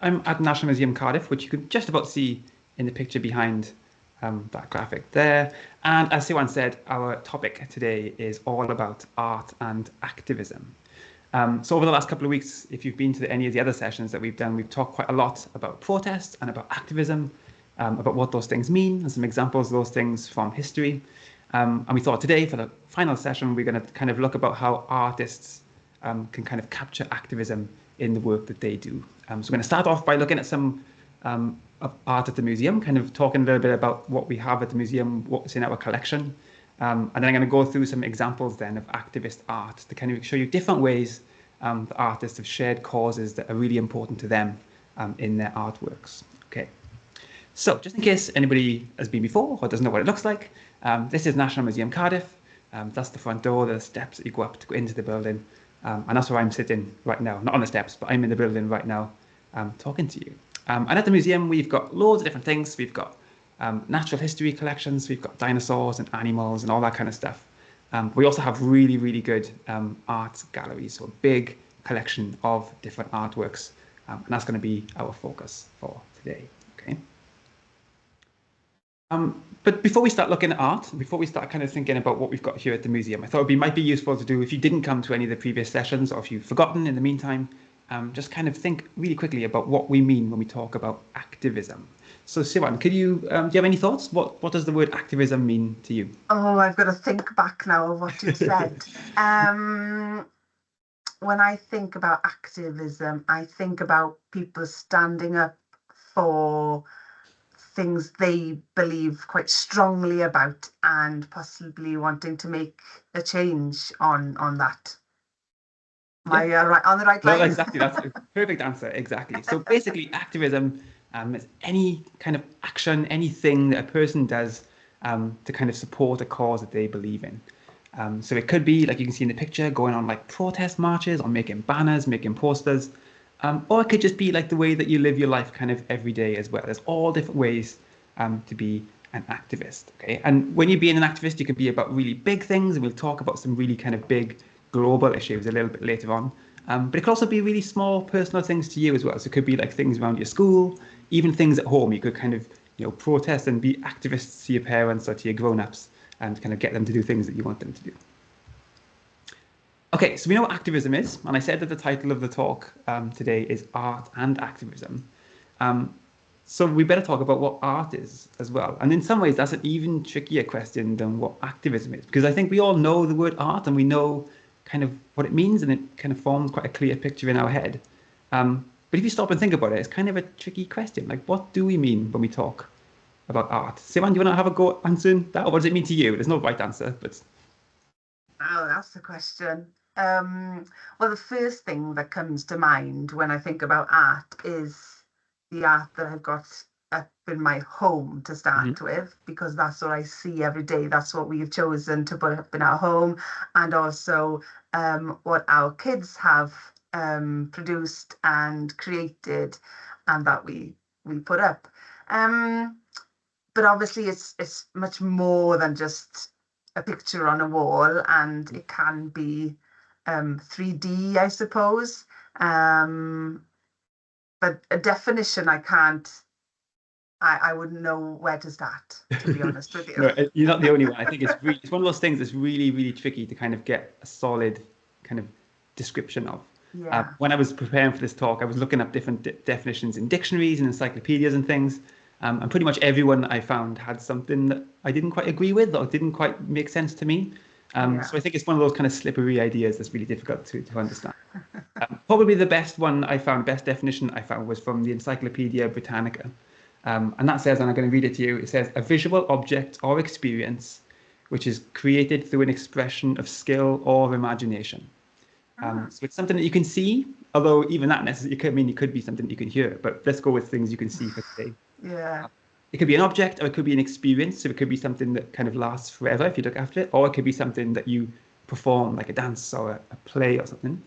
I'm at National Museum Cardiff, which you can just about see in the picture behind that graphic there. And as Siwan said, our topic today is all about art and activism. So over the last couple of weeks, if you've been to any of the other sessions that we've done, we've talked quite a lot about protest and about activism, about what those things mean, and some examples of those things from history. And we thought today, for the final session, we're going to kind of look about how artists can kind of capture activism in the work that they do. So we're going to start off by looking at some of art at the museum, kind of talking a little bit about what we have at the museum, what's in our collection. And then I'm going to go through some examples then of activist art to kind of show you different ways that artists have shared causes that are really important to them in their artworks. Okay. So just in case anybody has been before or doesn't know what it looks like, this is National Museum Cardiff. That's the front door, the steps that you go up to go into the building. And that's where I'm sitting right now, not on the steps, but I'm in the building right now talking to you. And at the museum, we've got loads of different things. We've got natural history collections, we've got dinosaurs and animals and all that kind of stuff. We also have really, really good art galleries, so a big collection of different artworks. And that's going to be our focus for today. Okay. But before we start looking at art, before we start kind of thinking about what we've got here at the museum, I thought might be useful to do, if you didn't come to any of the previous sessions or if you've forgotten in the meantime, just kind of think really quickly about what we mean when we talk about activism. So Siwan, do you have any thoughts? What does the word activism mean to you? Oh, I've got to think back now of what you said. When I think about activism, I think about people standing up for things they believe quite strongly about and possibly wanting to make a change on that. Am I right on the right line? No, exactly. That's a perfect answer. Exactly. So basically, activism is any kind of action, anything that a person does to kind of support a cause that they believe in. So it could be, like you can see in the picture, going on like protest marches or making banners, making posters. Or it could just be like the way that you live your life kind of every day as well. There's all different ways to be an activist. Okay. And when you're being an activist, you can be about really big things. And we'll talk about some really kind of big global issues a little bit later on. But it could also be really small personal things to you as well. So it could be like things around your school, even things at home. You could kind of, protest and be activists to your parents or to your grown-ups and kind of get them to do things that you want them to do. Okay, so we know what activism is, and I said that the title of the talk today is Art and Activism. So we better talk about what art is as well. And in some ways, that's an even trickier question than what activism is, because I think we all know the word art and we know kind of what it means, and it kind of forms quite a clear picture in our head. But if you stop and think about it, it's kind of a tricky question. Like, what do we mean when we talk about art? Siwan, do you want to have a go answering that, or what does it mean to you? There's no right answer, but... Oh, that's the question. Well, the first thing that comes to mind when I think about art is the art that I've got up in my home to start with, because that's what I see every day. That's what we've chosen to put up in our home, and also what our kids have produced and created, and that we put up. But obviously, it's much more than just a picture on a wall, and it can be 3D, I suppose. But a definition, I wouldn't know where to start, to be honest with you. No, you're not the only one. I think it's one of those things that's really, really tricky to kind of get a solid kind of description of. Yeah. When I was preparing for this talk, I was looking up different definitions in dictionaries and encyclopedias and things. And pretty much everyone that I found had something that I didn't quite agree with or didn't quite make sense to me. So I think it's one of those kind of slippery ideas that's really difficult to understand. Probably the best definition I found was from the Encyclopedia Britannica. And that says, and I'm going to read it to you, it says, a visual object or experience which is created through an expression of skill or imagination. So it's something that you can see, although even that necessarily, it could be something that you can hear, but let's go with things you can see for today. Yeah. It could be an object, or it could be an experience. So it could be something that kind of lasts forever if you look after it, or it could be something that you perform, like a dance or a play or something.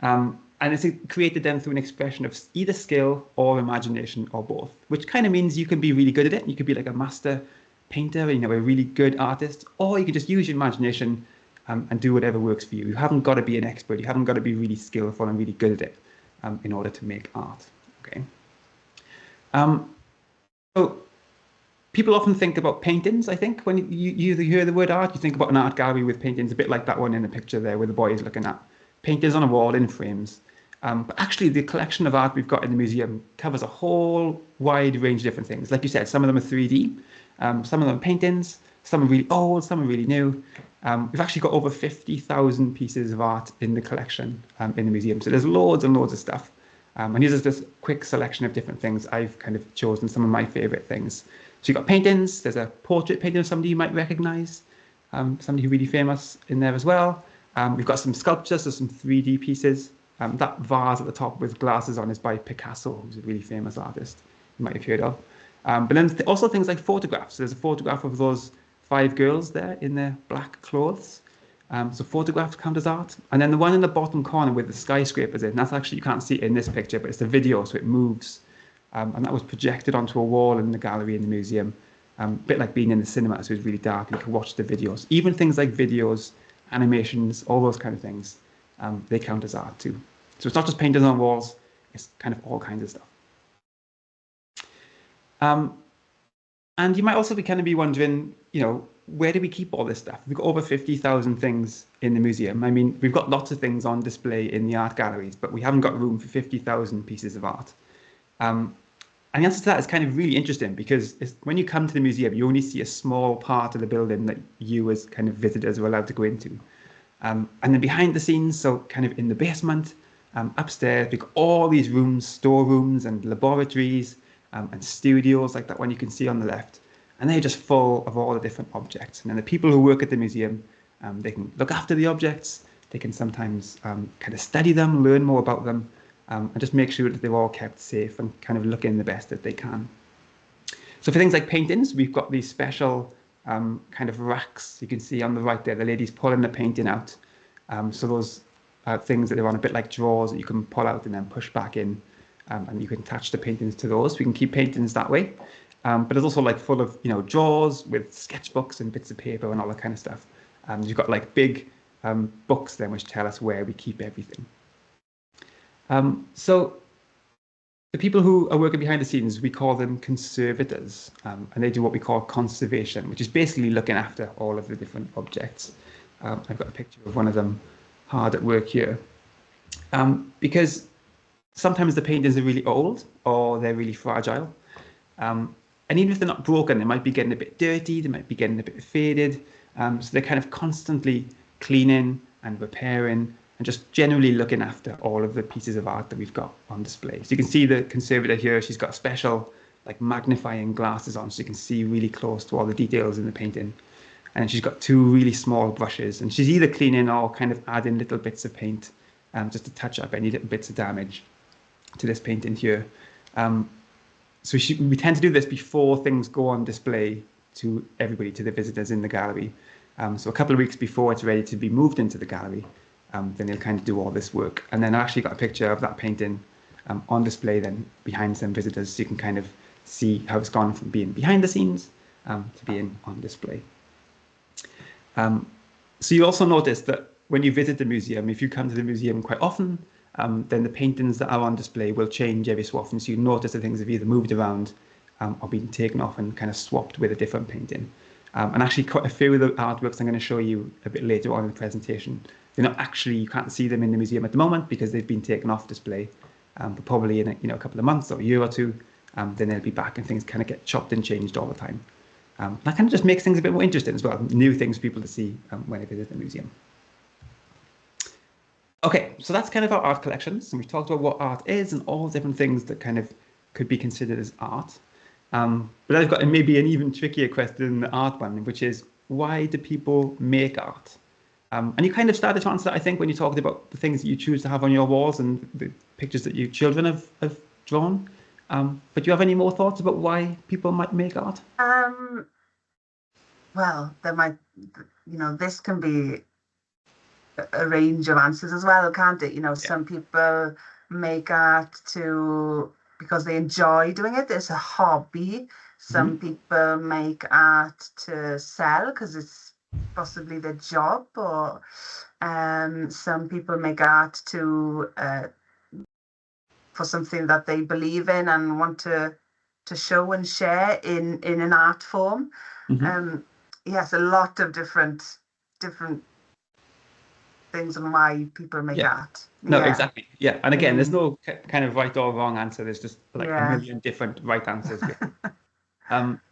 And it's created then through an expression of either skill or imagination or both, which kind of means you can be really good at it. You could be like a master painter, a really good artist, or you can just use your imagination and do whatever works for you. You haven't got to be an expert. You haven't got to be really skillful and really good at it in order to make art. Okay. So people often think about paintings, I think, when you hear the word art, you think about an art gallery with paintings, a bit like that one in the picture there where the boy is looking at. Paintings on a wall in frames. But actually, the collection of art we've got in the museum covers a whole wide range of different things. Like you said, some of them are 3D, some of them are paintings, some are really old, some are really new. We've actually got over 50,000 pieces of art in the collection in the museum. So there's loads and loads of stuff. And here's just this quick selection of different things. I've kind of chosen some of my favorite things. So you've got paintings. There's a portrait painting of somebody you might recognize, somebody who's really famous in there as well. We've got some sculptures, so some 3D pieces. That vase at the top with glasses on is by Picasso, who's a really famous artist you might have heard of. But then also things like photographs. There's a photograph of those 5 girls there in their black clothes. So photographs count as art. And then the one in the bottom corner with the skyscrapers in, that's actually, you can't see it in this picture, but it's a video, so it moves. And that was projected onto a wall in the gallery in the museum. A bit like being in the cinema, so it's really dark, and you can watch the videos. Even things like videos, animations, all those kind of things, they count as art too. So it's not just paintings on walls, it's kind of all kinds of stuff. And you might also be wondering, where do we keep all this stuff? We've got over 50,000 things in the museum. I mean, we've got lots of things on display in the art galleries, but we haven't got room for 50,000 pieces of art. And the answer to that is kind of really interesting because when you come to the museum, you only see a small part of the building that you as kind of visitors are allowed to go into. And then behind the scenes, so kind of in the basement, upstairs, we've got all these rooms, storerooms and laboratories and studios like that one you can see on the left. And they're just full of all the different objects. And then the people who work at the museum, they can look after the objects. They can sometimes kind of study them, learn more about them, and just make sure that they're all kept safe and kind of looking the best that they can. So for things like paintings, we've got these special kind of racks. You can see on the right there, the lady's pulling the painting out. So those things that are on a bit like drawers that you can pull out and then push back in. And you can attach the paintings to those. We can keep paintings that way. But it's also like full of drawers with sketchbooks and bits of paper and all that kind of stuff. You've got like big books then which tell us where we keep everything. So the people who are working behind the scenes, we call them conservators, and they do what we call conservation, which is basically looking after all of the different objects. I've got a picture of one of them hard at work here. Because sometimes the paintings are really old or they're really fragile. And even if they're not broken, they might be getting a bit dirty, they might be getting a bit faded. So they're kind of constantly cleaning and repairing and just generally looking after all of the pieces of art that we've got on display. So you can see the conservator here, she's got special like magnifying glasses on so you can see really close to all the details in the painting. And she's got 2 really small brushes and she's either cleaning or kind of adding little bits of paint just to touch up any little bits of damage to this painting here. So we tend to do this before things go on display to everybody, to the visitors in the gallery. So a couple of weeks before it's ready to be moved into the gallery, then they'll kind of do all this work. And then I actually got a picture of that painting on display then behind some visitors, so you can kind of see how it's gone from being behind the scenes to being on display. So you also notice that when you visit the museum, if you come to the museum quite often, then the paintings that are on display will change every so often. So you notice that things have either moved around or been taken off and kind of swapped with a different painting. And actually quite a few of the artworks I'm going to show you a bit later on in the presentation, they're not actually, you can't see them in the museum at the moment because they've been taken off display. But probably in a couple of months or a year or two, then they'll be back and things kind of get chopped and changed all the time. That kind of just makes things a bit more interesting as well, new things for people to see when they visit the museum. Okay, so that's kind of our art collections, and we've talked about what art is and all the different things that kind of could be considered as art. But I've got maybe an even trickier question than the art one, which is, why do people make art? And you kind of started to answer that, I think, when you talked about the things that you choose to have on your walls and the pictures that your children have drawn. But do you have any more thoughts about why people might make art? Well, there might, this can be a range of answers as well, can't it? Some people make art because they enjoy doing it. It's a hobby. Some people make art to sell because it's possibly their job, or some people make art for something that they believe in and want to to show and share in an art form. Yes, a lot of different things on why people make art. No, Yeah. exactly. Yeah. And again, there's no kind of right or wrong answer. There's just like a Yeah. million different right answers.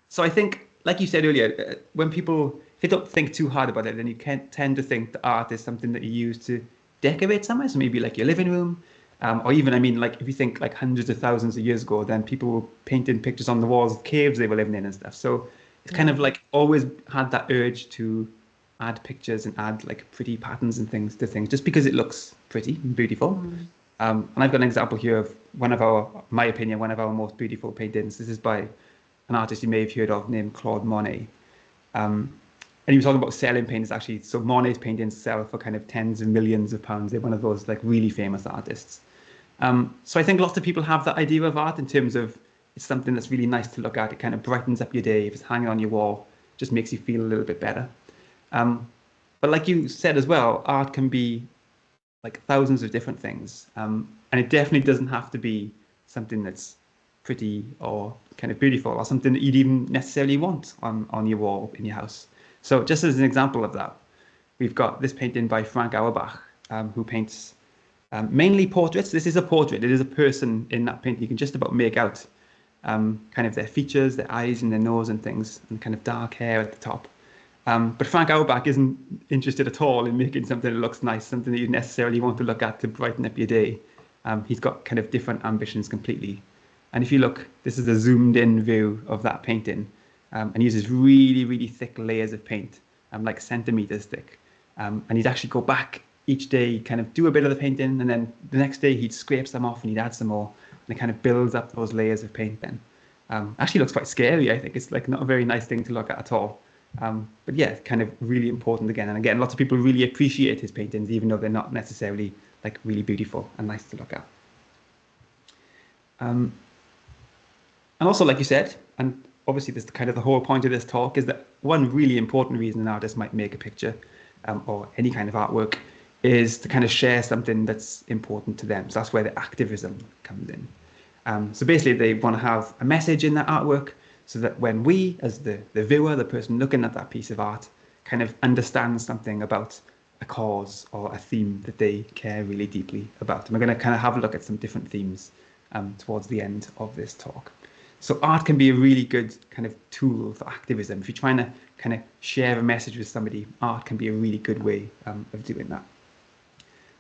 So I think, like you said earlier, when people, if they don't think too hard about it, then you can tend to think that art is something that you use to decorate somewhere. So maybe like your living room, or even, I mean, like if you think like hundreds of thousands of years ago, then people were painting pictures on the walls of caves they were living in and stuff. So it's kind of like always had that urge to add pictures and add like pretty patterns and things to things just because it looks pretty and beautiful. And I've got an example here of my opinion, one of our most beautiful paintings. This is by an artist you may have heard of named Claude Monet. And he was talking about selling paintings actually. So Monet's paintings sell for kind of tens of millions of pounds. They're one of those like really famous artists. So I think lots of people have that idea of art in terms of it's something that's really nice to look at. It kind of brightens up your day. If it's hanging on your wall, just makes you feel a little bit better. But like you said as well, art can be like thousands of different things. And it definitely doesn't have to be something that's pretty or kind of beautiful or something that you'd even necessarily want on your wall in your house. So just as an example of that, we've got this painting by Frank Auerbach, who paints mainly portraits. This is a portrait. It is a person in that painting. You can just about make out kind of their features, their eyes and their nose and things, and kind of dark hair at the top. But Frank Auerbach isn't interested at all in making something that looks nice, something that you necessarily want to look at to brighten up your day. He's got kind of different ambitions completely. And if you look, this is a zoomed in view of that painting, and uses really, really thick layers of paint, like centimeters thick. And he'd actually go back each day, kind of do a bit of the painting, and then the next day he'd scrape some off and he'd add some more, and it kind of builds up those layers of paint then. Actually looks quite scary, I think. It's like not a very nice thing to look at all. But yeah, kind of really important again. And again, lots of people really appreciate his paintings, even though they're not necessarily like really beautiful and nice to look at. And also, like you said, and obviously this kind of the whole point of this talk is that one really important reason an artist might make a picture or any kind of artwork is to kind of share something that's important to them. So that's where the activism comes in. So basically they want to have a message in that artwork so that when we, as the viewer, the person looking at that piece of art, kind of understand something about a cause or a theme that they care really deeply about. And we're going to kind of have a look at some different themes towards the end of this talk. So art can be a really good kind of tool for activism. If you're trying to kind of share a message with somebody, art can be a really good way of doing that.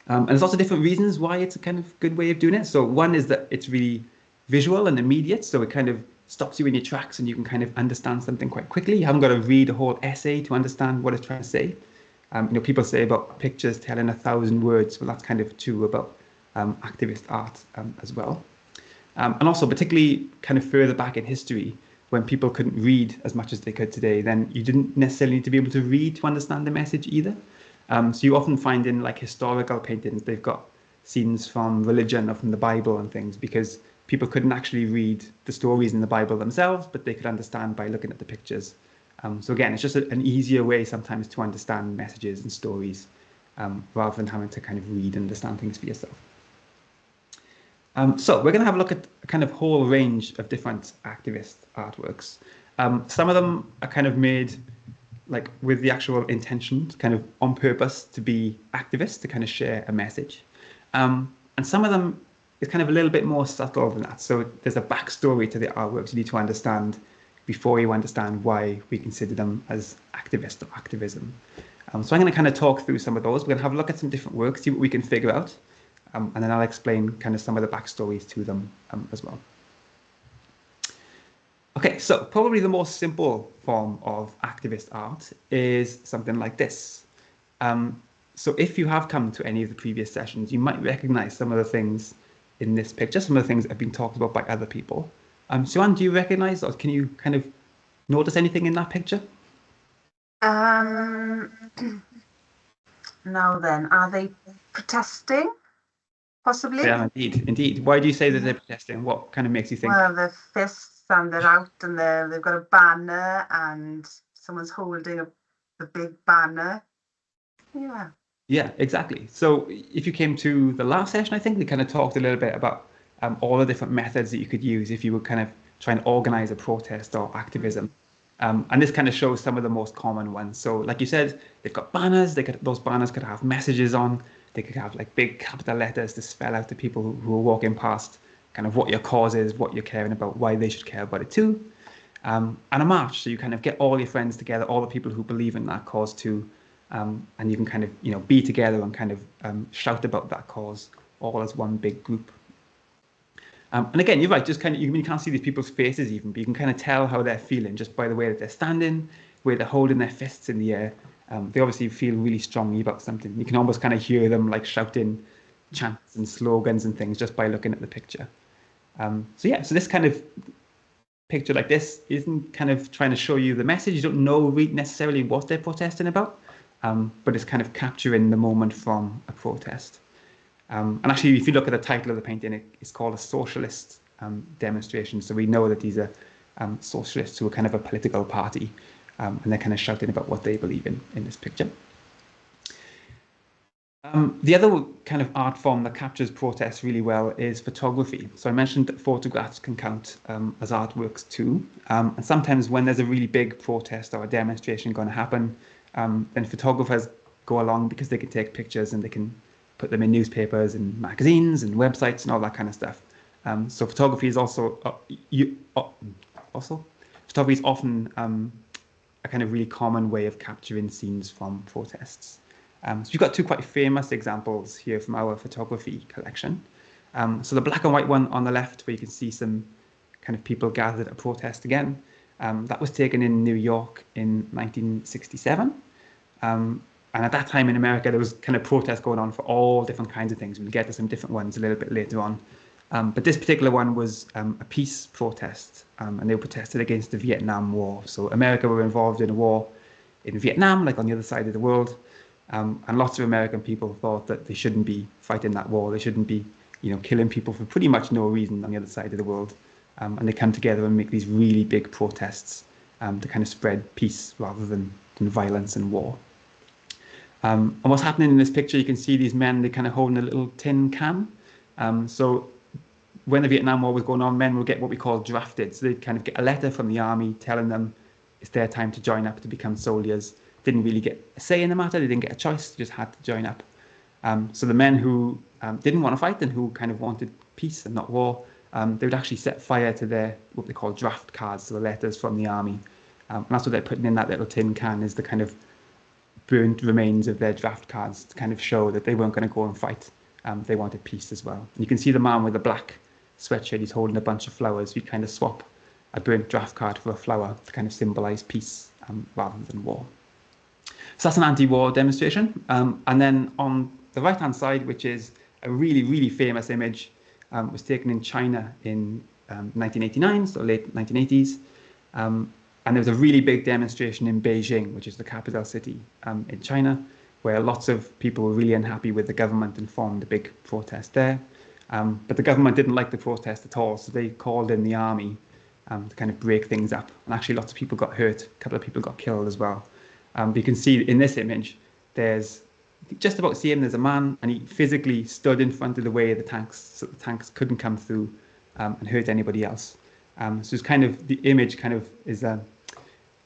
And there's lots of different reasons why it's a kind of good way of doing it. So one is that it's really visual and immediate. So it kind of stops you in your tracks and you can kind of understand something quite quickly. You haven't got to read a whole essay to understand what it's trying to say. People say about pictures telling 1,000 words. Well, that's kind of true about activist art as well. And also particularly kind of further back in history, when people couldn't read as much as they could today, then you didn't necessarily need to be able to read to understand the message either. So you often find in like historical paintings, they've got scenes from religion or from the Bible and things, because people couldn't actually read the stories in the Bible themselves, but they could understand by looking at the pictures. So again, it's just an easier way sometimes to understand messages and stories rather than having to kind of read and understand things for yourself. So we're going to have a look at a kind of whole range of different activist artworks. Some of them are kind of made like with the actual intention, kind of on purpose to be activists, to kind of share a message. And some of them is kind of a little bit more subtle than that. So there's a backstory to the artworks you need to understand before you understand why we consider them as activist or activism. So I'm going to kind of talk through some of those. We're going to have a look at some different works, see what we can figure out. And then I'll explain kind of some of the backstories to them as well. Okay, so probably the most simple form of activist art is something like this. So if you have come to any of the previous sessions, you might recognize some of the things in this picture, some of the things that have been talked about by other people. Joanne, do you recognize, or can you kind of notice anything in that picture? Now then, are they protesting? Possibly. Yeah, indeed. Why do you say that they're protesting? What kind of makes you think? Well, their fists and they're out and they've got a banner and someone's holding the big banner. Yeah. Yeah, exactly. So if you came to the last session, I think we kind of talked a little bit about all the different methods that you could use if you were kind of try and organize a protest or activism. And this kind of shows some of the most common ones. So like you said, they've got banners. Those banners could have messages on. They could have like big capital letters to spell out to people who are walking past kind of what your cause is, what you're caring about, why they should care about it too. And a march. So you kind of get all your friends together, all the people who believe in that cause too. And you can kind of, be together and kind of shout about that cause all as one big group. And again, you're right, just kind of, you can't see these people's faces even, but you can kind of tell how they're feeling just by the way that they're standing, the way they're holding their fists in the air. They obviously feel really strongly about something. You can almost kind of hear them like shouting chants and slogans and things just by looking at the picture. So this kind of picture like this isn't kind of trying to show you the message. You don't know necessarily what they're protesting about, but it's kind of capturing the moment from a protest. And actually, if you look at the title of the painting, it's called a socialist demonstration. So we know that these are socialists who are kind of a political party, and they're kind of shouting about what they believe in this picture. The other kind of art form that captures protests really well is photography. So I mentioned that photographs can count as artworks too. And sometimes when there's a really big protest or a demonstration going to happen, then photographers go along because they can take pictures and they can put them in newspapers and magazines and websites and all that kind of stuff. So photography is also photography is often a kind of really common way of capturing scenes from protests. So we've got two quite famous examples here from our photography collection. So the black and white one on the left, where you can see some kind of people gathered at a protest again, that was taken in New York in 1967. And at that time in America, there was kind of protests going on for all different kinds of things. We'll get to some different ones a little bit later on. But this particular one was a peace protest, and they protested against the Vietnam War. So America were involved in a war in Vietnam, like on the other side of the world. And lots of American people thought that they shouldn't be fighting that war. They shouldn't be, killing people for pretty much no reason on the other side of the world. And they come together and make these really big protests to kind of spread peace rather than violence and war. And what's happening in this picture, you can see these men, they're kind of holding a little tin can. So when the Vietnam War was going on, men would get what we call drafted. So they'd kind of get a letter from the army telling them it's their time to join up to become soldiers. Didn't really get a say in the matter. They didn't get a choice. They just had to join up. So the men who didn't want to fight and who kind of wanted peace and not war, they would actually set fire to their, what they call draft cards, so the letters from the army. And that's what they're putting in that little tin can, is the kind of burnt remains of their draft cards to kind of show that they weren't going to go and fight. They wanted peace as well. And you can see the man with the black sweatshirt, he's holding a bunch of flowers. We kind of swap a burnt draft card for a flower to kind of symbolize peace rather than war. So that's an anti-war demonstration. And then on the right-hand side, which is a really, really famous image, was taken in China in 1989, so late 1980s. And there was a really big demonstration in Beijing, which is the capital city in China, where lots of people were really unhappy with the government and formed a big protest there. But the government didn't like the protest at all, so they called in the army to kind of break things up. And actually lots of people got hurt, a couple of people got killed as well. But you can see in this image, there's just about see him, there's a man, and he physically stood in front of the way of the tanks, so the tanks couldn't come through and hurt anybody else. So it's kind of, the image kind of is, I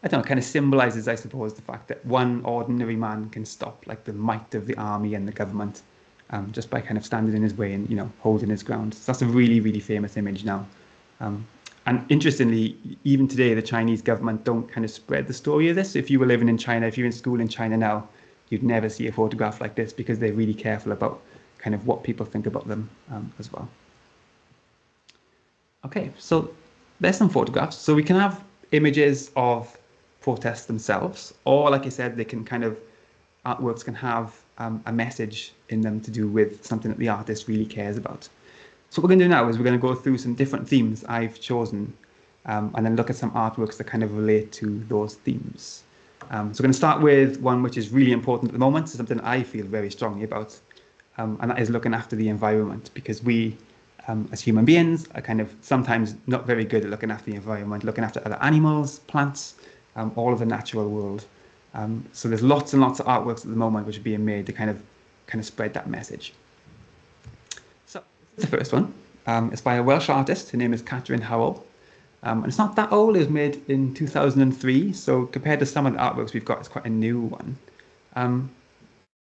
don't know, kind of symbolizes, I suppose, the fact that one ordinary man can stop like the might of the army and the government just by kind of standing in his way and, holding his ground. So that's a really, really famous image now. And interestingly, even today, the Chinese government don't kind of spread the story of this. If you were living in China, if you're in school in China now, you'd never see a photograph like this because they're really careful about kind of what people think about them as well. Okay, so there's some photographs. So we can have images of protests themselves, or like I said, they can kind of, artworks can have a message in them to do with something that the artist really cares about. So what we're going to do now is we're going to go through some different themes I've chosen and then look at some artworks that kind of relate to those themes. So we're going to start with one which is really important at the moment, so something I feel very strongly about, and that is looking after the environment, because we, as human beings, are kind of sometimes not very good at looking after the environment, looking after other animals, plants, all of the natural world. So there's lots and lots of artworks at the moment which are being made to kind of spread that message. So the first one is by a Welsh artist. Her name is Catherine Howell. And it's not that old. It was made in 2003. So compared to some of the artworks we've got, it's quite a new one. Um,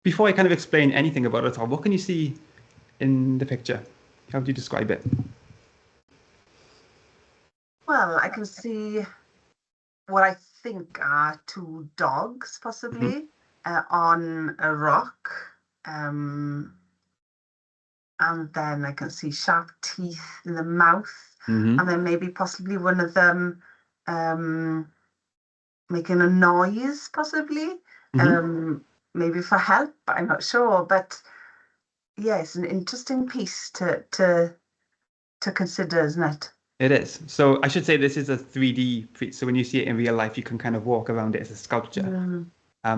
Before I kind of explain anything about it at all, what can you see in the picture? How would you describe it? Well, I can see what I think are two dogs, Hmm. possibly, on a rock. Um, and then I can see sharp teeth in the mouth, and Hmm. then maybe possibly one of them um, making a noise, possibly, Hmm. um, maybe for help. I'm not sure, but yeah, it's an interesting piece to consider, isn't it? It is. So I should say this is a 3D piece. So when you see it in real life, you can kind of walk around it as a sculpture. Mm.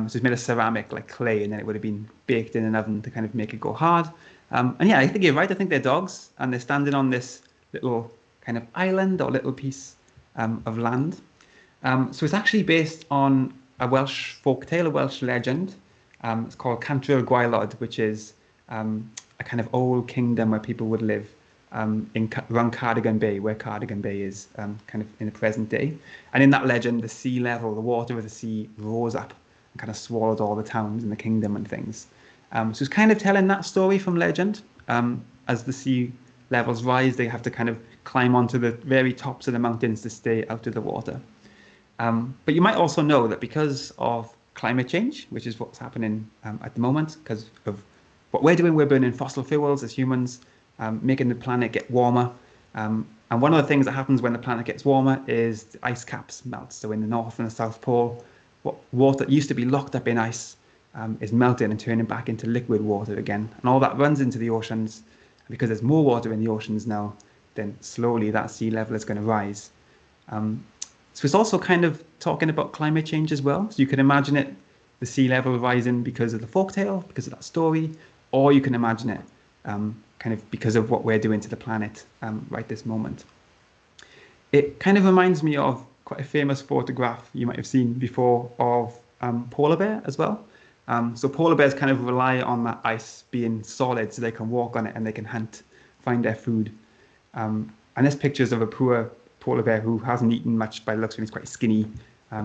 So it's made of ceramic, like clay, and then it would have been baked in an oven to kind of make it go hard. And yeah, I think you're right. I think they're dogs, and they're standing on this little kind of island or little piece of land. So it's actually based on a Welsh folktale, a Welsh legend. It's called Cantre'r Gwaelod, which is a kind of old kingdom where people would live around Cardigan Bay, where Cardigan Bay is kind of in the present day. And in that legend, the sea level, the water of the sea rose up and kind of swallowed all the towns in the kingdom and things. So it's kind of telling that story from legend. As the sea levels rise, they have to kind of climb onto the very tops of the mountains to stay out of the water. But you might also know that because of climate change, which is what's happening at the moment, because of what we're doing, we're burning fossil fuels as humans, making the planet get warmer. And one of the things that happens when the planet gets warmer is the ice caps melt. So in the North and the South Pole, what water that used to be locked up in ice is melting and turning back into liquid water again. And all that runs into the oceans. And because there's more water in the oceans now, then slowly that sea level is going to rise. Um, so it's also kind of talking about climate change as well. So you can imagine it, the sea level rising because of the folktale, because of that story, or you can imagine it kind of because of what we're doing to the planet right this moment. It kind of reminds me of quite a famous photograph you might have seen before of polar bear as well. So polar bears kind of rely on that ice being solid so they can walk on it and they can hunt, find their food. And this picture is of a poor polar bear who hasn't eaten much by the looks of him. He's quite skinny.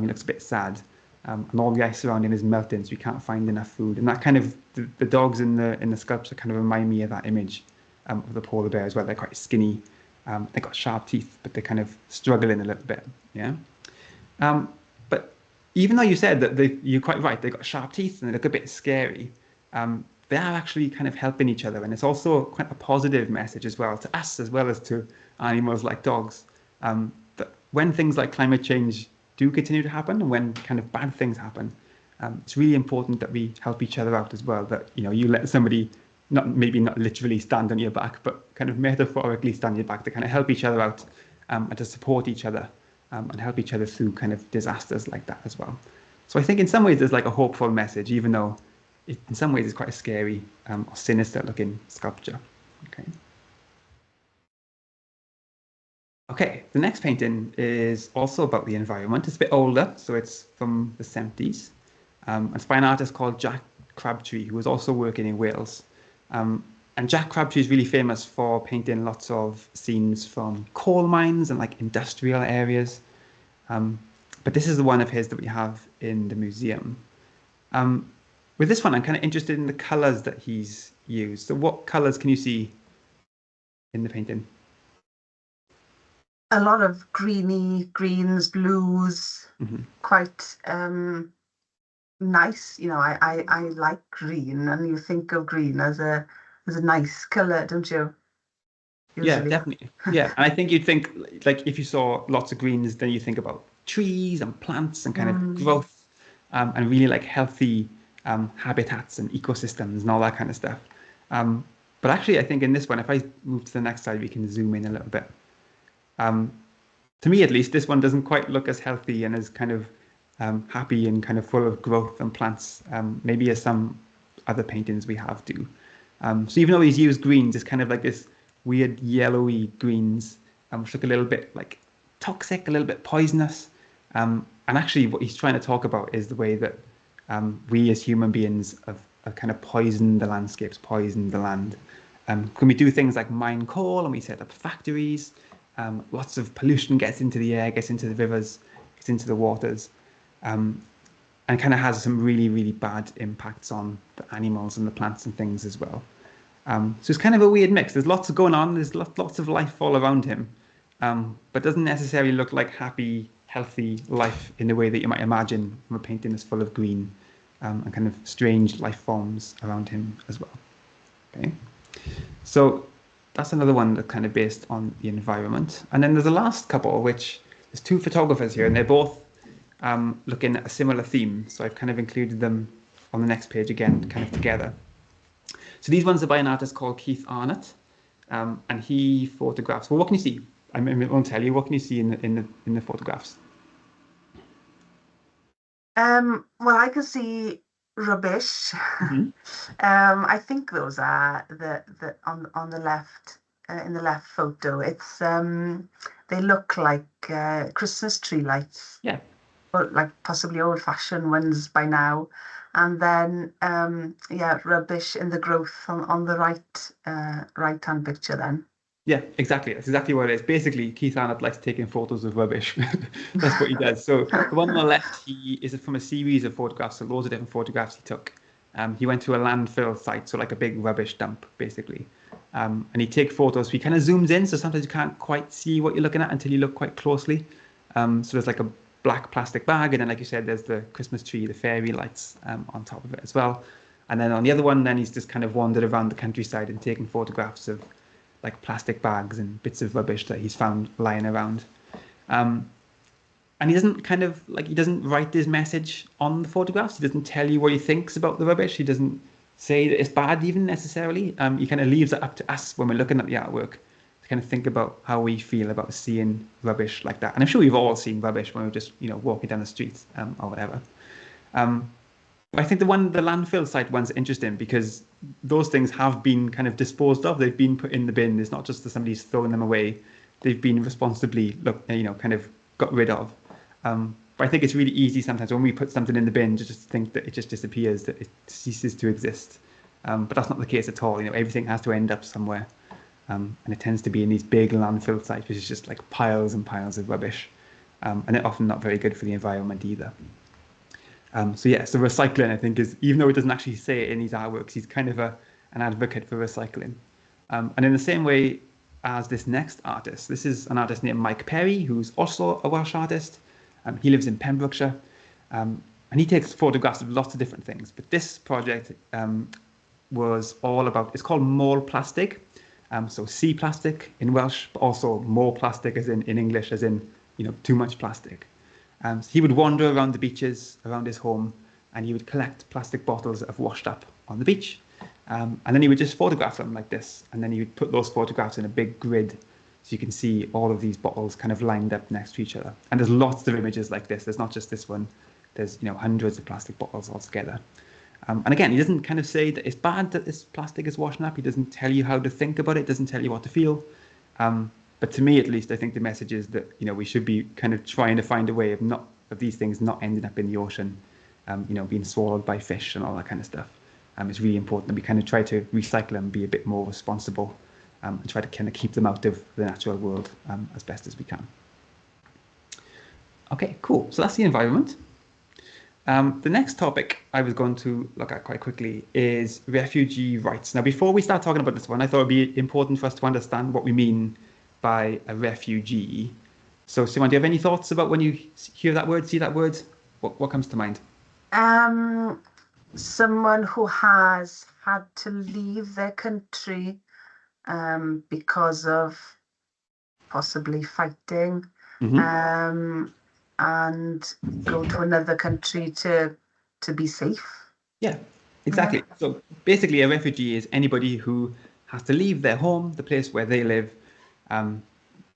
He looks a bit sad. And all the ice around him is melting, so he can't find enough food. And that kind of the dogs in the sculpture kind of remind me of that image of the polar bear as well. They're quite skinny. They've got sharp teeth, but they're kind of struggling a little bit. Yeah. But even though you said that you're quite right, they've got sharp teeth and they look a bit scary. They are actually kind of helping each other, and it's also quite a positive message as well to us as well as to animals like dogs. That when things like climate change do continue to happen, and when kind of bad things happen, it's really important that we help each other out as well. That you let somebody not literally stand on your back, but kind of metaphorically stand on your back to kind of help each other out and to support each other and help each other through kind of disasters like that as well. So I think in some ways there's like a hopeful message, even though in some ways it's quite a scary or sinister looking sculpture. Okay. Okay, the next painting is also about the environment. It's a bit older, so it's from the 70s. It's by an artist called Jack Crabtree, who was also working in Wales. And Jack Crabtree is really famous for painting lots of scenes from coal mines and like industrial areas. Um, but this is the one of his that we have in the museum. Um, with this one, I'm kind of interested in the colors that he's used. So what colors can you see in the painting? A lot of greens, blues, Hmm. quite nice. I like green, and you think of green as a nice color, don't you? Yeah, Usually. definitely. Yeah, and I think you'd think like if you saw lots of greens, then you think about trees and plants and kind of Mm. growth and really like healthy habitats and ecosystems and all that kind of stuff. Um, but actually, I think in this one, if I move to the next slide, we can zoom in a little bit. Um, to me, at least, this one doesn't quite look as healthy and as kind of happy and kind of full of growth and plants, maybe as some other paintings we have do. So even though he's used greens, it's kind of like this weird yellowy greens, which look a little bit like toxic, a little bit poisonous. And actually, what he's trying to talk about is the way that we as human beings have kind of poisoned the landscapes, poisoned the land. When we do things like mine coal and we set up factories, Lots of pollution gets into the air, gets into the rivers, gets into the waters, and kind of has some really, really bad impacts on the animals and the plants and things as well. So it's kind of a weird mix. There's lots going on. There's lots of life all around him, but doesn't necessarily look like happy, healthy life in the way that you might imagine from a painting that's full of green and kind of strange life forms around him as well. Okay, so that's another one that's kind of based on the environment. And then there's a last couple, which there's two photographers here, and they're both looking at a similar theme. So I've kind of included them on the next page again, kind of together. So these ones are by an artist called Keith Arnott, and he photographs. Well, what can you see? I won't tell you. What can you see in the photographs? Well, I can see rubbish. I think those are the on the left in the left photo. It's they look like Christmas tree lights. Yeah. Or like possibly old-fashioned ones by now. And then yeah, rubbish in the growth on the right-hand picture then. Yeah, exactly. That's exactly what it is. Basically, Keith Arnott likes taking photos of rubbish. That's what he does. So the one on the left, he is from a series of photographs, so loads of different photographs he took. He went to a landfill site, so like a big rubbish dump, basically. And he takes photos. He kind of zooms in, so sometimes you can't quite see what you're looking at until you look quite closely. So there's like a black plastic bag, and then, like you said, there's the Christmas tree, the fairy lights on top of it as well. And then on the other one, then he's just kind of wandered around the countryside and taken photographs of like plastic bags and bits of rubbish that he's found lying around. And he doesn't he doesn't write his message on the photographs. He doesn't tell you what he thinks about the rubbish. He doesn't say that it's bad even necessarily. He kind of leaves it up to us when we're looking at the artwork to kind of think about how we feel about seeing rubbish like that. And I'm sure we've all seen rubbish when we're just, walking down the street or whatever. I think the landfill site one's interesting because those things have been kind of disposed of. They've been put in the bin. It's not just that somebody's throwing them away. They've been responsibly, kind of got rid of. But I think it's really easy sometimes when we put something in the bin to just think that it just disappears, that it ceases to exist. But that's not the case at all. Everything has to end up somewhere. And it tends to be in these big landfill sites, which is just like piles and piles of rubbish. And they're often not very good for the environment either. So recycling, I think, is, even though it doesn't actually say it in these artworks, he's kind of an advocate for recycling. And in the same way as this next artist, this is an artist named Mike Perry, who's also a Welsh artist. He lives in Pembrokeshire, and he takes photographs of lots of different things. But this project was all about, it's called mole plastic. So sea plastic in Welsh, but also more plastic as in English, as in, too much plastic. So he would wander around the beaches around his home, and he would collect plastic bottles that have washed up on the beach. And then he would just photograph them like this. And then he would put those photographs in a big grid, so you can see all of these bottles kind of lined up next to each other. And there's lots of images like this. There's not just this one. There's, hundreds of plastic bottles altogether. And again, he doesn't kind of say that it's bad that this plastic is washing up. He doesn't tell you how to think about it. Doesn't tell you what to feel. But to me, at least, I think the message is that, we should be kind of trying to find a way of these things not ending up in the ocean, being swallowed by fish and all that kind of stuff. It's really important that we kind of try to recycle them, be a bit more responsible, and try to kind of keep them out of the natural world as best as we can. Okay, cool. So that's the environment. The next topic I was going to look at quite quickly is refugee rights. Now, before we start talking about this one, I thought it would be important for us to understand what we mean by a refugee. So, Simon, do you have any thoughts about when you hear that word, see that word? What comes to mind? Someone who has had to leave their country because of possibly fighting, and go to another country to be safe. Yeah, exactly. So basically, a refugee is anybody who has to leave their home, the place where they live,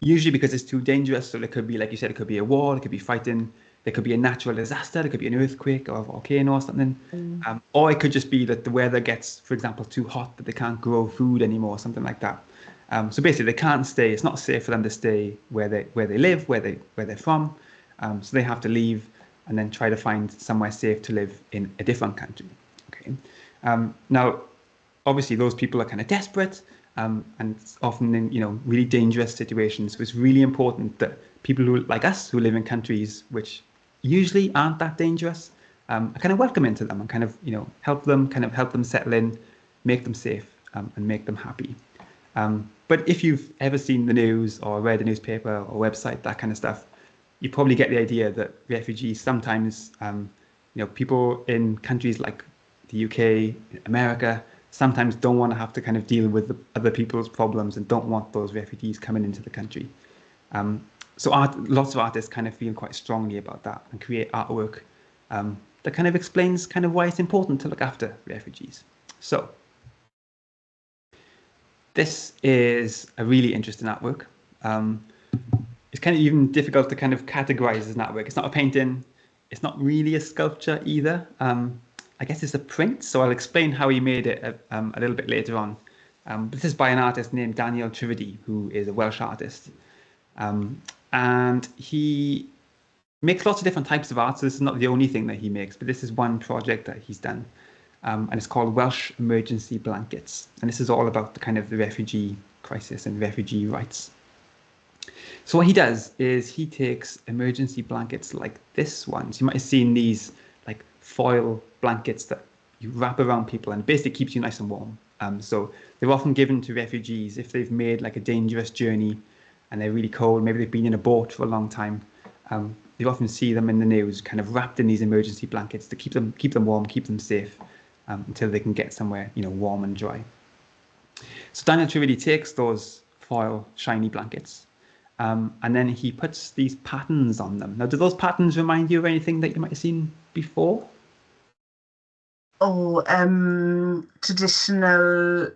usually because it's too dangerous. So it could be, like you said, it could be a war, it could be fighting, there could be a natural disaster, there could be an earthquake or a volcano or something. Or it could just be that the weather gets, for example, too hot that they can't grow food anymore, something like that. So basically, they can't stay. It's not safe for them to stay where they live, where they're from. So they have to leave and then try to find somewhere safe to live in a different country. Okay. Now, obviously, those people are kind of desperate, and it's often in really dangerous situations. So it's really important that people who like us who live in countries which usually aren't that dangerous are kind of welcome into them and kind of help them settle in, make them safe, and make them happy. But if you've ever seen the news or read a newspaper or website, that kind of stuff, you probably get the idea that refugees sometimes, people in countries like the UK, America, sometimes don't want to have to kind of deal with the other people's problems and don't want those refugees coming into the country. So lots of artists kind of feel quite strongly about that and create artwork that kind of explains kind of why it's important to look after refugees. So this is a really interesting artwork. It's kind of even difficult to kind of categorize as an artwork. It's not a painting. It's not really a sculpture either. I guess it's a print, so I'll explain how he made it a little bit later on. This is by an artist named Daniel Trivedi, who is a Welsh artist. And he makes lots of different types of art, so this is not the only thing that he makes, but this is one project that he's done. And it's called Welsh Emergency Blankets. And this is all about the kind of the refugee crisis and refugee rights. So what he does is he takes emergency blankets like this one. So you might have seen these like foil blankets that you wrap around people and basically keeps you nice and warm. So they're often given to refugees if they've made like a dangerous journey and they're really cold. Maybe they've been in a boat for a long time. You often see them in the news kind of wrapped in these emergency blankets to keep them warm, keep them safe until they can get somewhere warm and dry. So Daniel Trivedi takes those foil shiny blankets and then he puts these patterns on them. Now, do those patterns remind you of anything that you might have seen before? Oh, traditional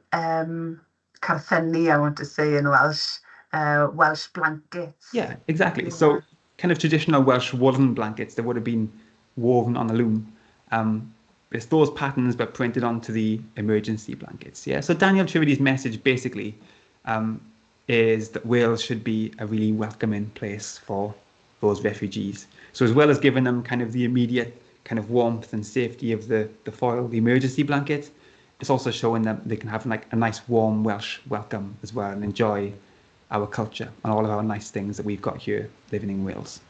carthenni, I want to say in Welsh, Welsh blankets. Yeah, exactly. So kind of traditional Welsh woolen blankets that would have been woven on a loom. It's those patterns but printed onto the emergency blankets. Yeah. So Daniel Trivedi's message basically is that Wales should be a really welcoming place for those refugees. So as well as giving them kind of the immediate kind of warmth and safety of the foil, the emergency blanket, it's also showing them they can have like a nice warm Welsh welcome as well and enjoy our culture and all of our nice things that we've got here living in Wales.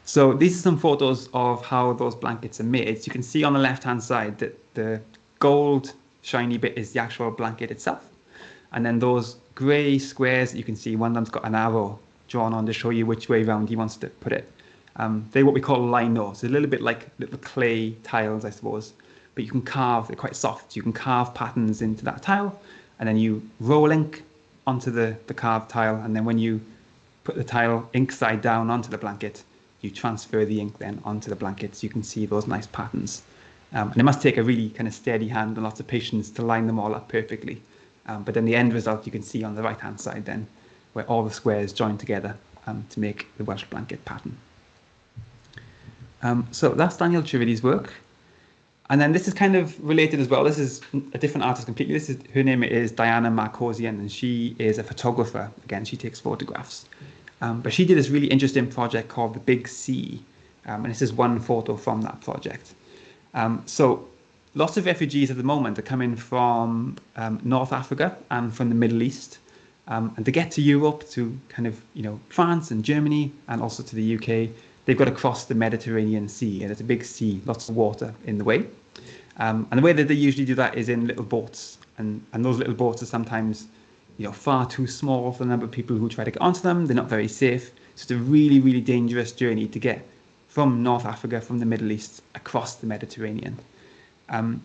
So these are some photos of how those blankets are made. So you can see on the left-hand side that the gold shiny bit is the actual blanket itself. And then those grey squares that you can see, one of them's got an arrow drawn on to show you which way around he wants to put it. They're what we call lino, so a little bit like little clay tiles, I suppose. But you can carve, they're quite soft, so you can carve patterns into that tile, and then you roll ink onto the carved tile, and then when you put the tile ink side down onto the blanket, you transfer the ink then onto the blanket so you can see those nice patterns. And it must take a really kind of steady hand and lots of patience to line them all up perfectly. But then the end result you can see on the right-hand side then, where all the squares join together to make the Welsh blanket pattern. So that's Daniel Trivedi's work. And then this is kind of related as well. This is a different artist completely. Her name is Diana Marcosian, and she is a photographer. Again, she takes photographs. But she did this really interesting project called The Big Sea. And this is one photo from that project. So lots of refugees at the moment are coming from North Africa and from the Middle East. And to get to Europe, to kind of, France and Germany, and also to the UK, they've got to cross the Mediterranean Sea, and it's a big sea, lots of water in the way. And the way that they usually do that is in little boats, and those little boats are sometimes, far too small for the number of people who try to get onto them. They're not very safe. So it's a really, really dangerous journey to get from North Africa, from the Middle East, across the Mediterranean. And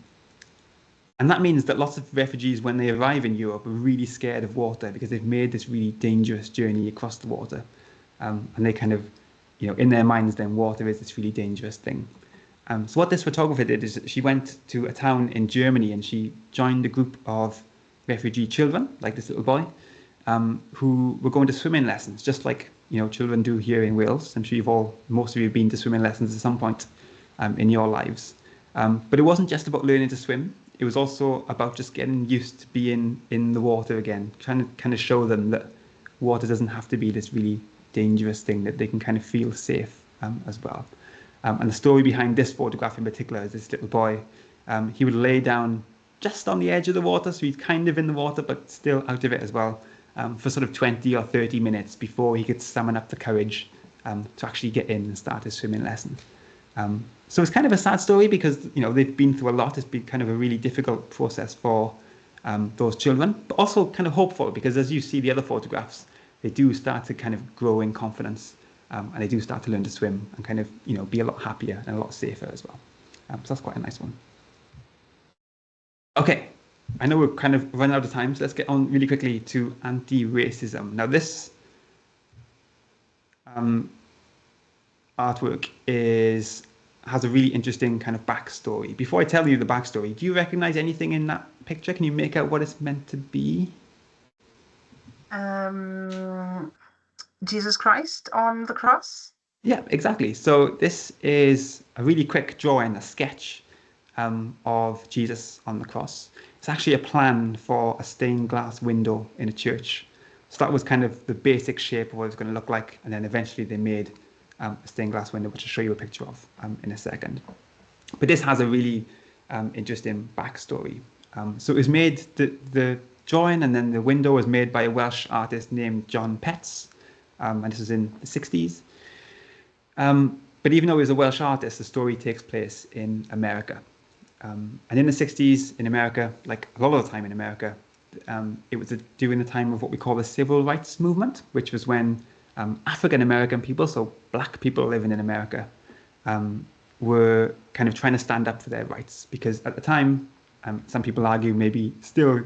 that means that lots of refugees, when they arrive in Europe, are really scared of water because they've made this really dangerous journey across the water. And they kind of, in their minds, then water is this really dangerous thing. So what this photographer did is she went to a town in Germany and she joined a group of refugee children, like this little boy, who were going to swimming lessons, just like children do here in Wales. I'm sure most of you have been to swimming lessons at some point in your lives. But it wasn't just about learning to swim. It was also about just getting used to being in the water again, trying to kind of show them that water doesn't have to be this really dangerous thing, that they can kind of feel safe as well. And the story behind this photograph in particular is this little boy. He would lay down just on the edge of the water, so he's kind of in the water, but still out of it as well, for sort of 20 or 30 minutes before he could summon up the courage to actually get in and start his swimming lesson. So it's kind of a sad story because, they've been through a lot. It's been kind of a really difficult process for those children, but also kind of hopeful because as you see the other photographs, they do start to kind of grow in confidence and they do start to learn to swim and kind of, be a lot happier and a lot safer as well. So that's quite a nice one. Okay, I know we're kind of running out of time, so let's get on really quickly to anti-racism. Now this artwork has a really interesting kind of backstory. Before I tell you the backstory, do you recognize anything in that picture? Can you make out what it's meant to be? Jesus Christ on the cross? Yeah, exactly. So this is a really quick drawing, a sketch of Jesus on the cross. It's actually a plan for a stained glass window in a church. So that was kind of the basic shape of what it's going to look like. And then eventually they made a stained glass window, which I'll show you a picture of in a second. But this has a really interesting backstory. So it was made, the drawing and then the window was made by a Welsh artist named John Petts. And this was in the 60s. But even though he was a Welsh artist, the story takes place in America. And in the 60s in America, like a lot of the time in America, it was during the time of what we call the civil rights movement, which was when African-American people, so black people living in America, were kind of trying to stand up for their rights. Because at the time, some people argue maybe still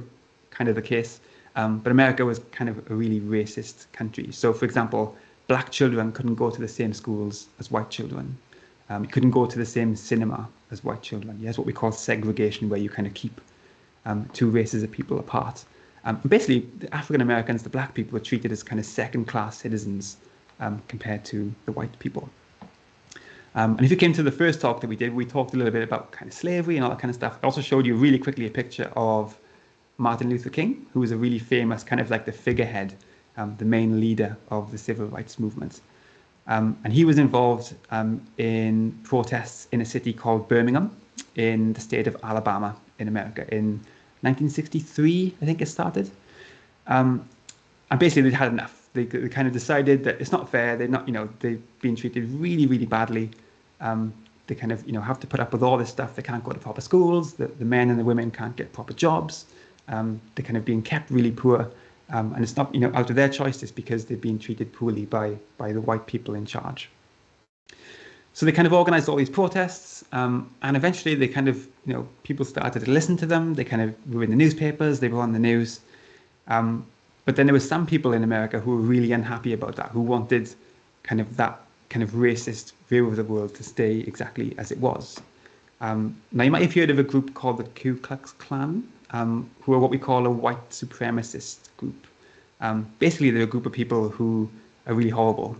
kind of the case, but America was kind of a really racist country. So for example, black children couldn't go to the same schools as white children. You couldn't go to the same cinema as white children. That's what we call segregation, where you kind of keep two races of people apart. Basically, the African Americans, the black people, were treated as kind of second-class citizens compared to the white people. And if you came to the first talk that we did, we talked a little bit about kind of slavery and all that kind of stuff. I also showed you really quickly a picture of Martin Luther King, who was a really famous kind of like the figurehead, the main leader of the civil rights movement. And he was involved in protests in a city called Birmingham in the state of Alabama in America in 1963, I think it started. And basically they'd had enough. They kind of decided that it's not fair. They're not, they've been treated really, really badly. They kind of, have to put up with all this stuff. They can't go to proper schools. The men and the women can't get proper jobs. They're kind of being kept really poor. And it's not, out of their choice. It's because they've been treated poorly by the white people in charge. So they kind of organized all these protests, and eventually they kind of, people started to listen to them. They kind of were in the newspapers, they were on the news. But then there were some people in America who were really unhappy about that, who wanted kind of that kind of racist view of the world to stay exactly as it was. Now you might have heard of a group called the Ku Klux Klan, who are what we call a white supremacist group. Basically, they're a group of people who are really horrible.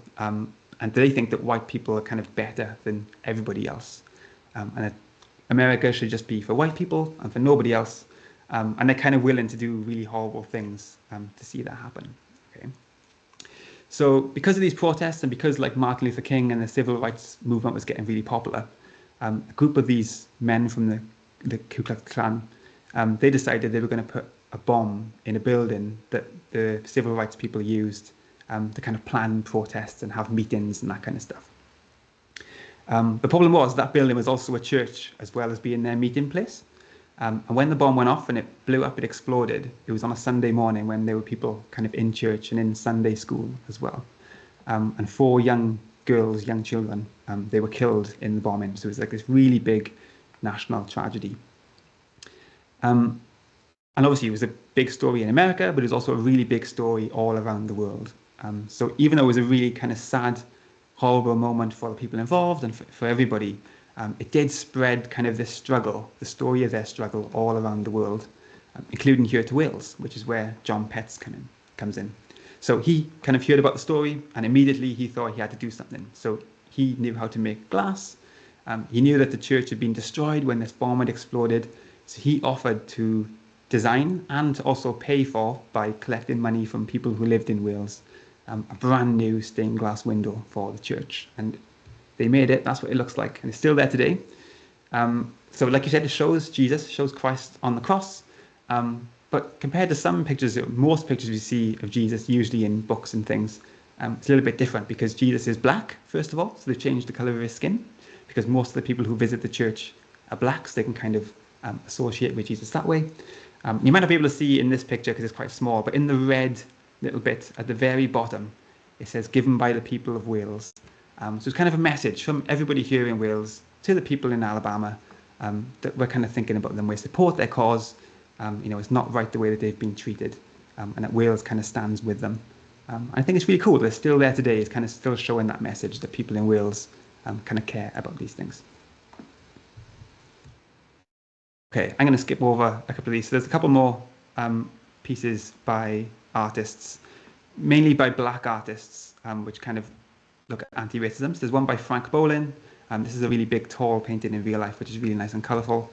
And they think that white people are kind of better than everybody else. And that America should just be for white people and for nobody else. And they're kind of willing to do really horrible things to see that happen. Okay. So because of these protests and because like Martin Luther King and the civil rights movement was getting really popular, a group of these men from the Ku Klux Klan, they decided they were going to put a bomb in a building that the civil rights people used to kind of plan protests and have meetings and that kind of stuff. The problem was that building was also a church as well as being their meeting place. And when the bomb went off and it blew up, it exploded. It was on a Sunday morning when there were people kind of in church and in Sunday school as well. And 4 young girls, young children, they were killed in the bombing. So it was like this really big national tragedy. And obviously it was a big story in America, but it was also a really big story all around the world. So even though it was a really kind of sad, horrible moment for the people involved and for everybody, it did spread kind of this struggle, the story of their struggle all around the world, including here to Wales, which is where John Petts comes in. So he kind of heard about the story and immediately he thought he had to do something. So he knew how to make glass. He knew that the church had been destroyed when this bomb had exploded. So he offered to design and to also pay for, by collecting money from people who lived in Wales, a brand new stained glass window for the church. And they made it. That's what it looks like. And it's still there today. So like you said, it shows Jesus, shows Christ on the cross. But compared to some pictures, most pictures we see of Jesus, usually in books and things, it's a little bit different because Jesus is black, first of all. So they've changed the color of his skin because most of the people who visit the church are black, so they can kind of associate with Jesus that way. You might not be able to see in this picture because it's quite small, but in the red little bit at the very bottom, it says, given by the people of Wales. So it's kind of a message from everybody here in Wales to the people in Alabama, that we're kind of thinking about them. We support their cause. It's not right the way that they've been treated, and that Wales kind of stands with them. I think it's really cool. They're still there today. It's kind of still showing that message that people in Wales kind of care about these things. Okay, I'm going to skip over a couple of these. So there's a couple more pieces by artists, mainly by black artists, which kind of look at anti-racism. So there's one by Frank Bolin. This is a really big, tall painting in real life, which is really nice and colourful.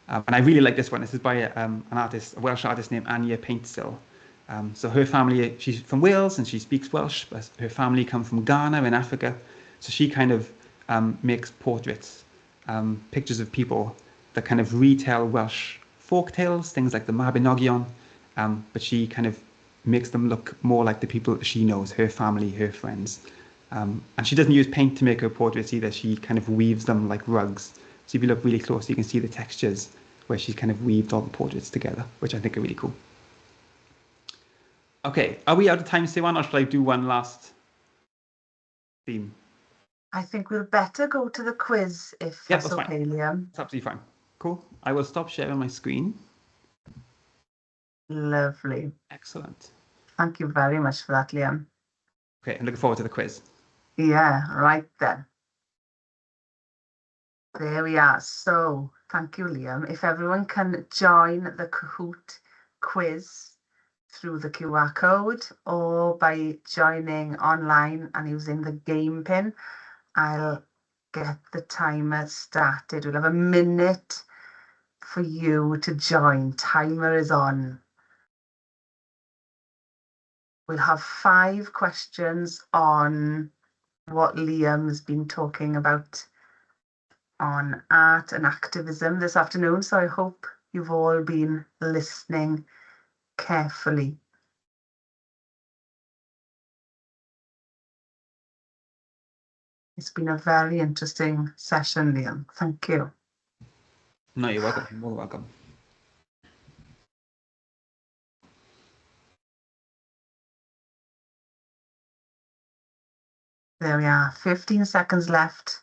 And I really like this one. This is by an artist, a Welsh artist named Anya Paintstill. So her family, she's from Wales and she speaks Welsh, but her family come from Ghana in Africa. So she kind of makes portraits, pictures of people that kind of retell Welsh folk tales, things like the Mabinogion, but she kind of makes them look more like the people that she knows, her family, her friends. And she doesn't use paint to make her portraits either. She kind of weaves them like rugs. So if you look really close, you can see the textures where she's kind of weaved all the portraits together, which I think are really cool. Okay, are we out of time to say one, or should I do one last theme? I think we'll better go to the quiz if that's okay, fine. Liam. That's absolutely fine. Cool. I will stop sharing my screen. Lovely. Excellent. Thank you very much for that, Liam. Okay, I'm looking forward to the quiz. Yeah, right then. There we are. So, thank you, Liam. If everyone can join the Kahoot quiz through the QR code or by joining online and using the game pin, I'll get the timer started. We'll have a minute for you to join. Timer is on. We'll have 5 questions on what Liam has been talking about on art and activism this afternoon. So I hope you've all been listening carefully. It's been a very interesting session, Liam. Thank you. No, you're welcome. You're more than welcome. There we are. 15 seconds left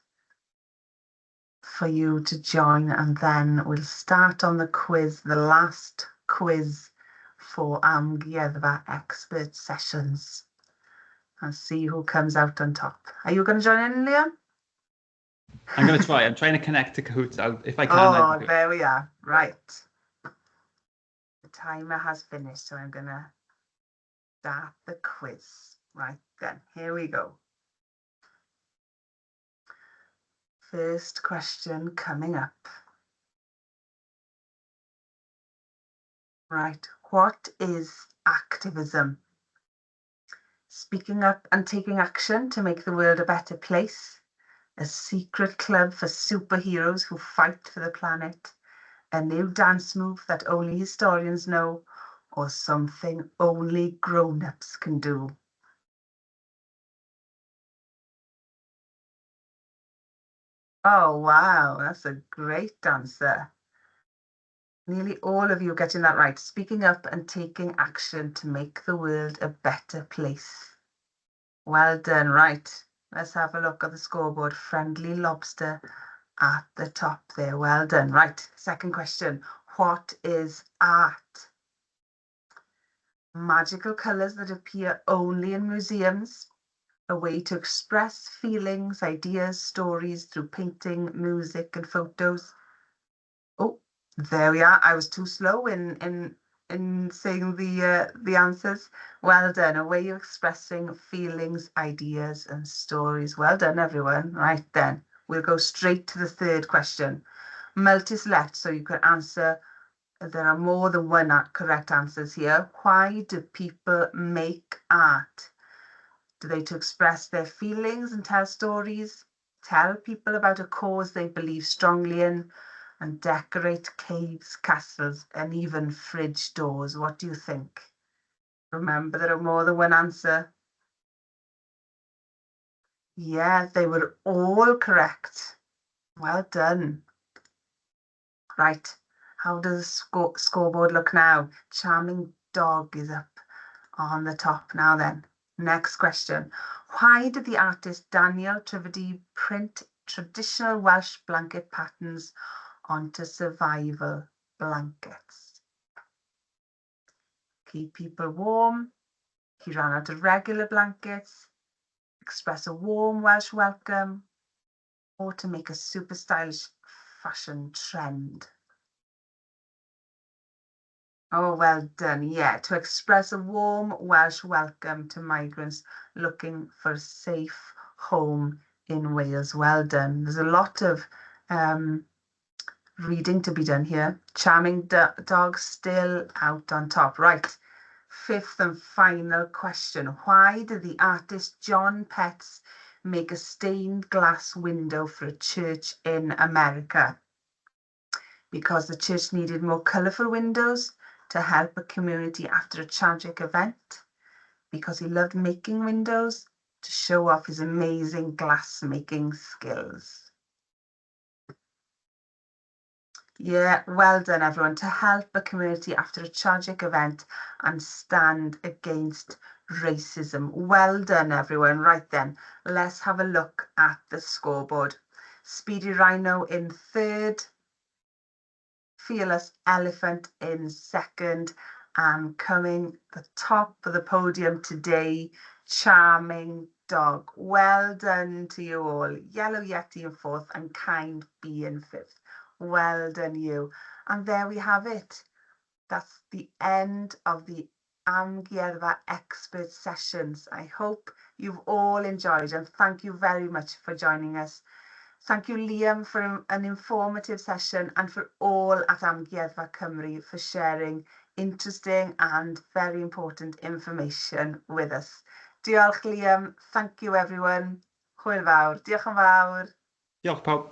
for you to join, and then we'll start on the quiz, the last quiz for Amgueddfa Expert sessions, and see who comes out on top. Are you going to join in, Liam? I'm going to try. I'm trying to connect to Kahoot. If I can. Oh, there we are. Right. The timer has finished, so I'm going to start the quiz. Right then, here we go. First question coming up. Right, what is activism? Speaking up and taking action to make the world a better place. A secret club for superheroes who fight for the planet. A new dance move that only historians know, or something only grown-ups can do. Oh, wow, that's a great answer. Nearly all of you are getting that right. Speaking up and taking action to make the world a better place. Well done. Right, let's have a look at the scoreboard. Friendly Lobster at the top there. Well done. Right, second question. What is art? Magical colours that appear only in museums. A way to express feelings, ideas, stories through painting, music and photos. Oh, there we are. I was too slow in saying the answers. Well done. A way of expressing feelings, ideas and stories. Well done, everyone. Right then, we'll go straight to the third question. Multi-select, so you can answer. There are more than one correct answers here. Why do people make art? Do they to express their feelings and tell stories? tell people about a cause they believe strongly in, and decorate caves, castles, and even fridge doors. What do you think? Remember, there are more than one answer. Yeah, they were all correct. Well done. Right, how does the scoreboard look now? Charming Dog is up on the top now then. Next question. Why did the artist Daniel Trivedi print traditional Welsh blanket patterns onto survival blankets? Keep people warm. He ran out of regular blankets. Express a warm Welsh welcome. Or to make a super stylish fashion trend. Oh, well done. Yeah, to express a warm Welsh welcome to migrants looking for a safe home in Wales. Well done. There's a lot of reading to be done here. Charming Dog still out on top. Right. Fifth and final question. Why did the artist John Petts make a stained glass window for a church in America? Because the church needed more colourful windows to help a community after a tragic event, because he loved making windows, to show off his amazing glass making skills. Yeah, well done everyone. To help a community after a tragic event and stand against racism. Well done everyone. Right then, let's have a look at the scoreboard. Speedy Rhino in third, Fearless Elephant in second, and coming the top of the podium today, Charming Dog. Well done to you all. Yellow Yeti in fourth and Kind Bee in fifth. Well done you. And there we have it. That's the end of the Amgueddfa Experts sessions. I hope you've all enjoyed, and thank you very much for joining us. Thank you, Liam, for an informative session, and for all at Amgueddfa Cymru for sharing interesting and very important information with us. Diolch, Liam. Thank you, everyone. Hwyl fawr. Diolch yn fawr. Diolch pawb.